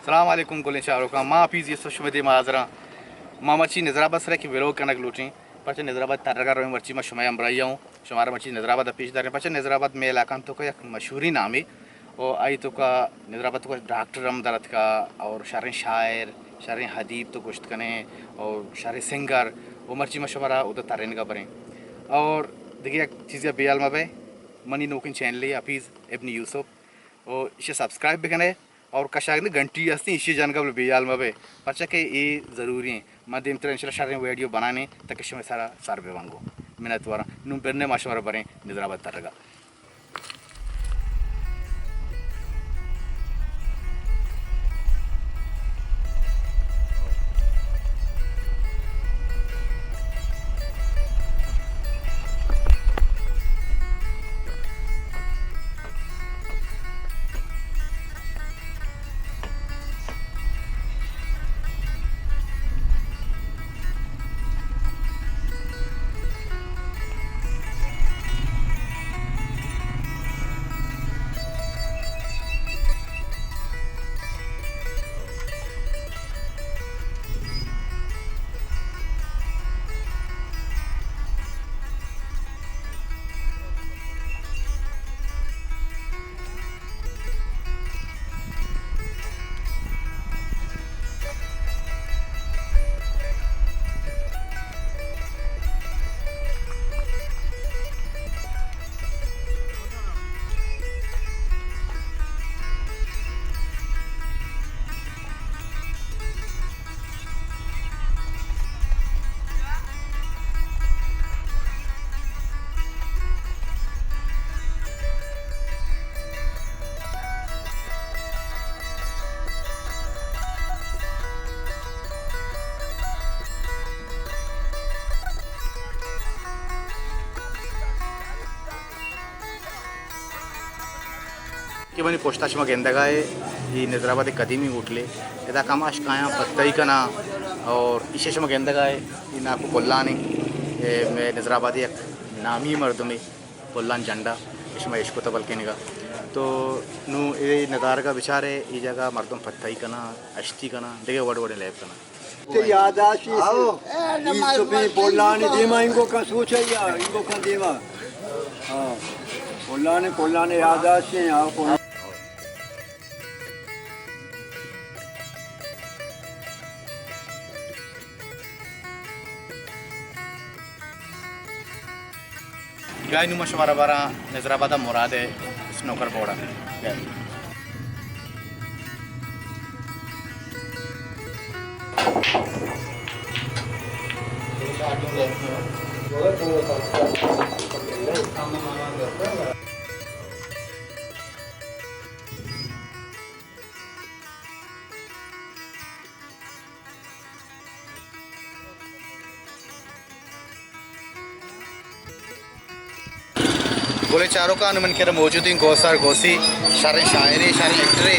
सलाम अलैकुम कुल शाहरुख माँ पीज ये सुशमदी माजरा मामची नजराबाद सर की विरोध कनक लूटी पचे नजराबाद तरगा रोई मर्ची में शुमाय अमराइया हूँ शुमारा मर्ची नजराबाद पेशदार पचे नजराबाद में इलाका तो का मशहूरी नाम है और आई तो का नजराबाद तो डॉक्टर अमदरत का और शार शायर शार हदीब तो कुश्त कने और शार सिंगर वो मर्ची में शुमारा उधर तारेन का बरें और देखिए चीज़ें बेयाल में बे मनी नोकिन चैनल है हफीज़ इब्न यूसुफ और इसे सब्सक्राइब भी करें और कशाग घंटी असती इसी जानकर बेयाल में बे पर्चा के ये ज़रूरी है मध्यम तरह इंशाल्लाह शारे वीडियो बनाने तक सारा सार बेवांगो मिनत वारा नुम बेरने माशवरा बरें निजराबाद तरगा कि बनी पोस्टाशमा गेंदगाय ये नजराबाद कदीमी उठले यदा कमाश काया पत्तई कना और इशेशमा गेंदगाय ये नाकू कोल्लानी मैं नजराबादी एक नामी मर्द में कोल्लान झंडा इसमें इश्को तबल के निगा तो नू ये नगार का विचार है ये जगह मर्दम पत्तई कना अश्ती कना देखे वड़ वड़े लैब कना ते यादाशी इस भी बोलाने देमा इनको का सोचा या इनको का देवा हाँ बोलाने यादाशी आप गाय नुमा शुमारा बारा नजराबाद मुराद है स्नोकर बोर्ड बोले चारों का अनुमन के मौजूद गोसार गोसी शारे शायरी शारे एक्टरे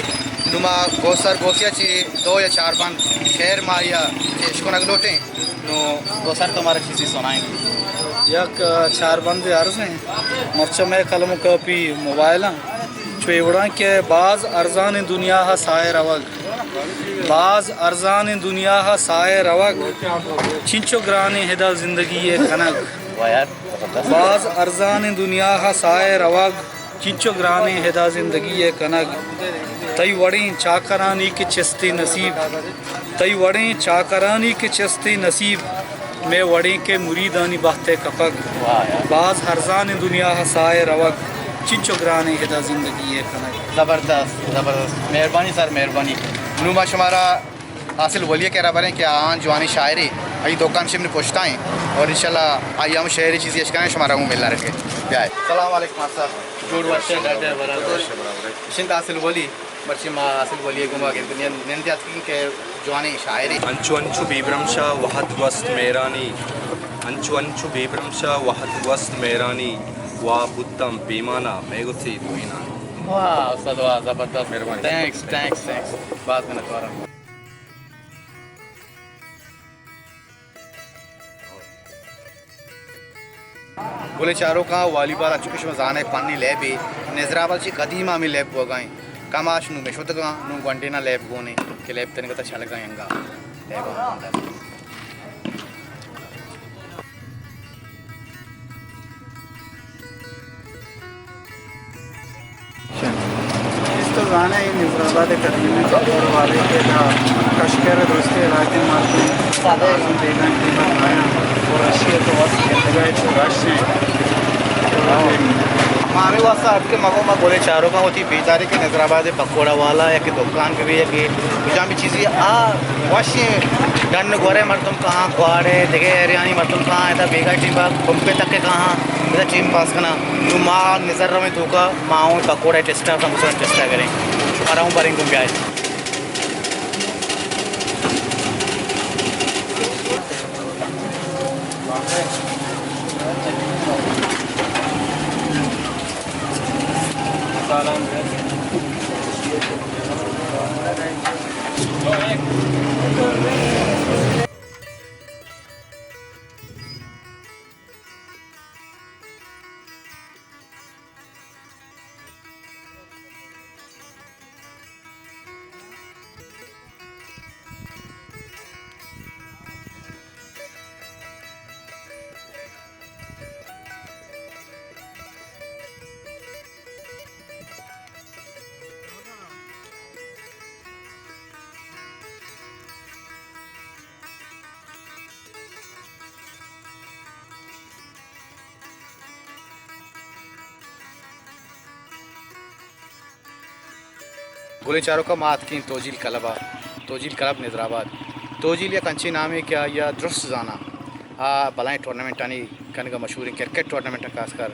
नुमा गोसार गोसिया ची 2 या 4 बंद शेर मारिया इसको नगलोटे नो गोसार तुम्हारे चीज़ी सुनाएंगे यक 4 बंद अर्ज हैं मर्च में कलम कॉपी मोबाइल चुड़ा के बाज अरजान दुनिया साय रवग बाज अरजान दुनिया साय रवग चिंचो ग्रानी हिदा जिंदगी ये कनक बाज अरजान दुनिया साय रवाग चिंचो ग्राने हिदा जिंदगी ये कनक तई वड़ी चाकरानी के चस्ती नसीब तई वड़ी चाकरानी के चस्ती नसीब में वड़ी के मुरीदानी बहते कपक बाज अरजान दुनिया साय रवाग चिंचो ग्राने हिदा जिंदगी ये कनक ज़बरदस्त ज़बरदस्त मेहरबानी सर मेहरबानी नुमा शुमारा हासिल बोलिए कह रहा बरें कि आन जवानी शायरी आई दुकान से हमने पूछता है और इंशाल्लाह आई हम शहरी चीज़ें इसका शुमारा हूँ मिलना रखे जाए सलाम वालेकुम साहब जोड़ वर्ष शिंद हासिल बोली मर्ची माँ हासिल बोलिए गुमा के निंदियात के जवानी शायरी अंचु अंचु बीब्रमशा वहद वस्त मेरानी अंचु अंचु बीब्रमशा वहद वस्त मेरानी वाह बुद्धम बेमाना मेगुथी दुईना वाह उस्ताद वाह ज़बरदस्त मेहरबानी थैंक्स बात में नतवारा बोले चारों का वालीबाल चुके मजान पानी लैब नजराबाद से कदीमा में लैब गए कमाश नु में शुद्ध का नु गंटेना लैब गोने के लैब तने का छल का यंगा लैब इस तो गाना ही निज़राबाद कदीमी कपूर वाले के था कश्कर दोस्ती इलाके मारते आज़म बेगम की बताया और रशिया तो वक्त गए तो रश हमारे वास्ता आज के मगों में बोले चारों का होती बेचारे के नजराबाद पकौड़ा वाला या कि दुकान पे भी है कि भी चीज़ें वाशी डन गोरे मरतम कहाँ ग्वाड़े जगह हरियाणी मरतम कहाँ ऐसा बेगा टीम पंपे तक के कहाँ ऐसा टीम पास करना तो माँ नजर में धोखा माँ पकौड़े टेस्टा समोसा टेस्टा करें और हूँ बरें तुम प्याज गोले चारों का मात की तोजिल कलब नजराबाद तोजिल या कंची नाम है क्या या दुरुस्त जाना बलाएँ टूर्नामेंट आनी करने का मशहूर है क्रिकेट टूर्नामेंट खासकर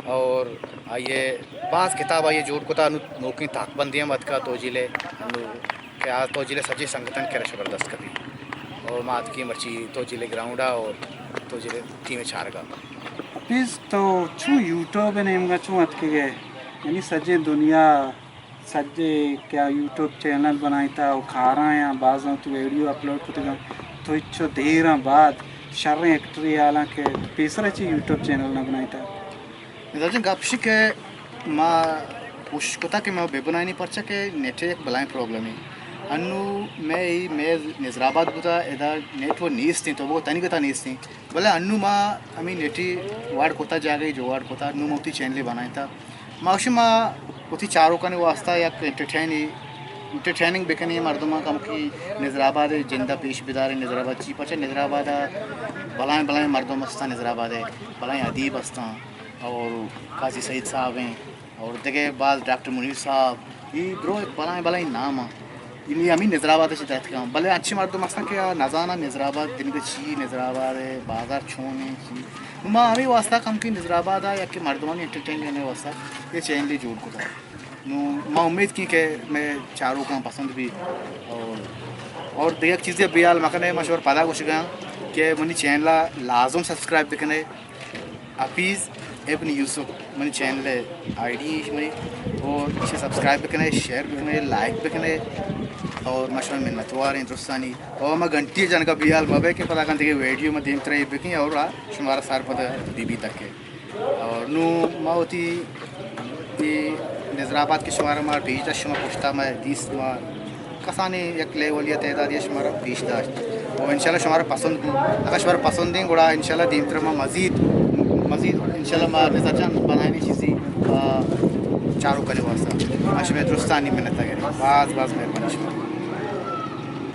और आइए बाज़ किताब आइए जोड़ को नौकरी ताकबंदी मत का तोजिले क्या तोजिले सच्ची संगठन क्या ज़बरदस्त कभी और मात की मर्ची तोजिले ग्राउंडा और तोजिले टीम छार का प्लीज़ तो छू यूट्यूब नेम का छू अत के गए यानी सजे दुनिया सज्जे क्या यूट्यूब चैनल बनाई था वो खा रहा है बाज़ तो वीडियो अपलोड करते तो इच्छो देर बाद शर एक्टरी आला के तीसरा चीज यूट्यूब चैनल ना बनाई था निदाजन गपशिक है माँ कोशिश कोता कि मैं बेबुनाई नहीं परचा के नेटे एक बलाएं प्रॉब्लम है अनु मैं नजराबाद बुता इधर नेट वो नीस थी तो वो तनी कता नीस थी बोले अनु माँ अमी नेटी वार्ड कोता जा गई जो वार्ड कोता अनु मोती चैनल बनाई था माशी माँ उसी चारों का वास्ता या एंटरटेनिंग बेकनी मर्दमा कम की नजराबाद जिंदा पेश बिदार नजराबाद ची पचा नजराबाद बलाएं बलाएं मर्दम अस्ता नजराबाद है बलाएं अदीब अस्ता और काजी सईद साहब हैं और देखे बाद डॉक्टर मुनीर साहब ये ब्रो बलाएं बलाएं नाम इन्हीं हमें नजराबाद से तहत का भले अच्छे मर्दम अस्ता क्या नजाना नजराबाद दिन के ची नजराबाद है बाजार छोने ची माँ हमें वास्ता कम की नजराबाद या कि मर्दमानी एंटरटेन करने वास्ता ये चैनल जोड़ को था माँ उम्मीद की कि मैं चारों का पसंद भी और देख चीज़ें बियाल मकने मशहूर पता कुछ गया कि मनी चैनल लाजम सब्सक्राइब बिकने हफीज़ एबन यूसुफ मनी चैनल आईडी मनी और इसे सब्सक्राइब बिकने शेयर बिकने लाइक बिकने और मशहूर मिन्नतवार हिंदुस्तानी और मैं घंटी जन का बियाल मबे के पता करते वीडियो में देख रहे बिकी और शुमारा सार पता बीबी तक के और नू माँ होती नजराबाद के शुमारा मार बीच शुमा पुछता मैं दीस मार कसाने एक लेवल या तैदाद ये शुमारा बीच दाश्त और इंशाल्लाह शुमारा पसंद को अगर शुमारा पसंद दें गुड़ा इंशाल्लाह दिन तरह माँ मज़ीद इंशाल्लाह माँ नजरचंद बनाने चीज़ें चारों करे वास्ता मैं दुरुस्तानी मिन्नत करें बाज़ मेहरबानी शुमारा